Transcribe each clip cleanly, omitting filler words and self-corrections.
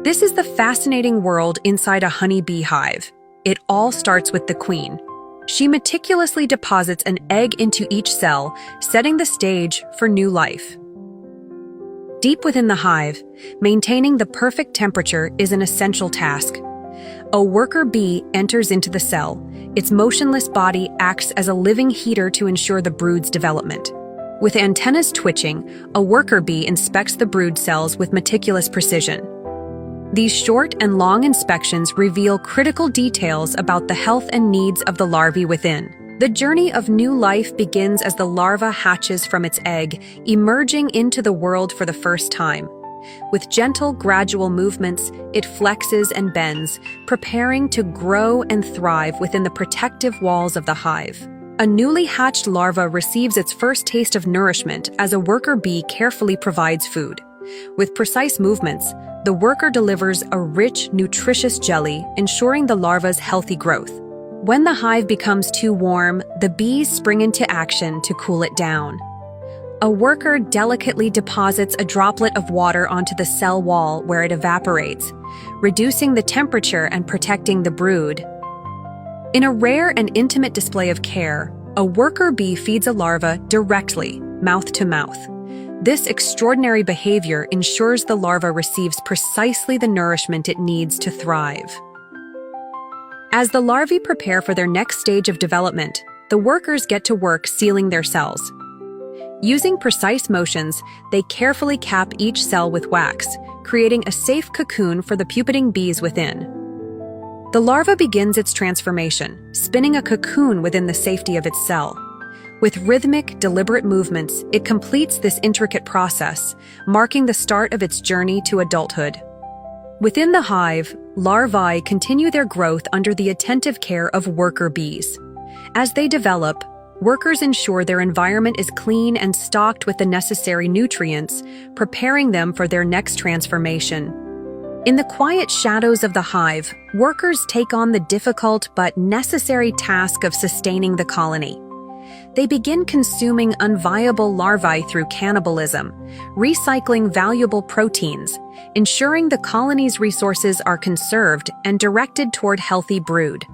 This is the fascinating world inside a honeybee hive. It all starts with the queen. She meticulously deposits an egg into each cell, setting the stage for new life. Deep within the hive, maintaining the perfect temperature is an essential task. A worker bee enters into the cell. Its motionless body acts as a living heater to ensure the brood's development. With antennas twitching, a worker bee inspects the brood cells with meticulous precision. These short and long inspections reveal critical details about the health and needs of the larvae within. The journey of new life begins as the larva hatches from its egg, emerging into the world for the first time. With gentle, gradual movements, it flexes and bends, preparing to grow and thrive within the protective walls of the hive. A newly hatched larva receives its first taste of nourishment as a worker bee carefully provides food. With precise movements, the worker delivers a rich, nutritious jelly, ensuring the larva's healthy growth. When the hive becomes too warm, the bees spring into action to cool it down. A worker delicately deposits a droplet of water onto the cell wall where it evaporates, reducing the temperature and protecting the brood. In a rare and intimate display of care, a worker bee feeds a larva directly, mouth to mouth. This extraordinary behavior ensures the larva receives precisely the nourishment it needs to thrive. As the larvae prepare for their next stage of development, the workers get to work sealing their cells. Using precise motions, they carefully cap each cell with wax, creating a safe cocoon for the pupating bees within. The larva begins its transformation, spinning a cocoon within the safety of its cell. With rhythmic, deliberate movements, it completes this intricate process, marking the start of its journey to adulthood. Within the hive, larvae continue their growth under the attentive care of worker bees. As they develop, workers ensure their environment is clean and stocked with the necessary nutrients, preparing them for their next transformation. In the quiet shadows of the hive, workers take on the difficult but necessary task of sustaining the colony. They begin consuming unviable larvae through cannibalism, recycling valuable proteins, ensuring the colony's resources are conserved and directed toward healthy brood.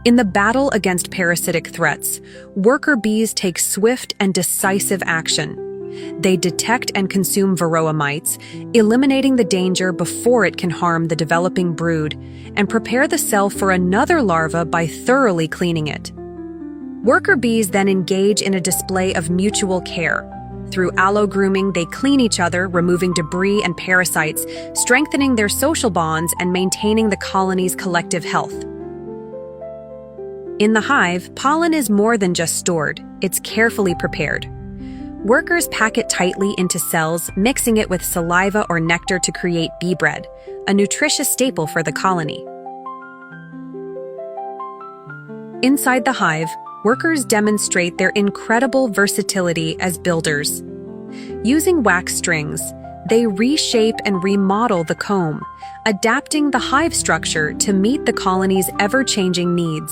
In the battle against parasitic threats, worker bees take swift and decisive action. They detect and consume varroa mites, eliminating the danger before it can harm the developing brood, and prepare the cell for another larva by thoroughly cleaning it. Worker bees then engage in a display of mutual care. Through allo-grooming, they clean each other, removing debris and parasites, strengthening their social bonds and maintaining the colony's collective health. In the hive, pollen is more than just stored, it's carefully prepared. Workers pack it tightly into cells, mixing it with saliva or nectar to create bee bread, a nutritious staple for the colony. Inside the hive, workers demonstrate their incredible versatility as builders. Using wax strings, they reshape and remodel the comb, adapting the hive structure to meet the colony's ever-changing needs.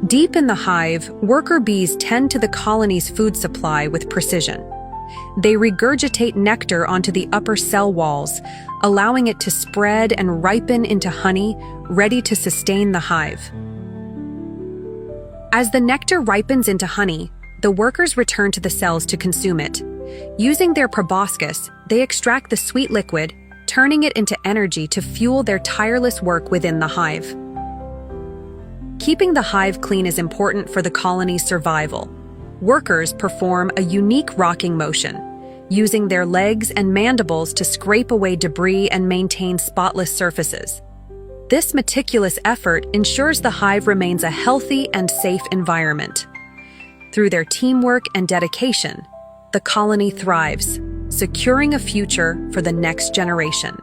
Deep in the hive, worker bees tend to the colony's food supply with precision. They regurgitate nectar onto the upper cell walls, allowing it to spread and ripen into honey, ready to sustain the hive. As the nectar ripens into honey, the workers return to the cells to consume it. Using their proboscis, they extract the sweet liquid, turning it into energy to fuel their tireless work within the hive. Keeping the hive clean is important for the colony's survival. Workers perform a unique rocking motion, using their legs and mandibles to scrape away debris and maintain spotless surfaces. This meticulous effort ensures the hive remains a healthy and safe environment. Through their teamwork and dedication, the colony thrives, securing a future for the next generation.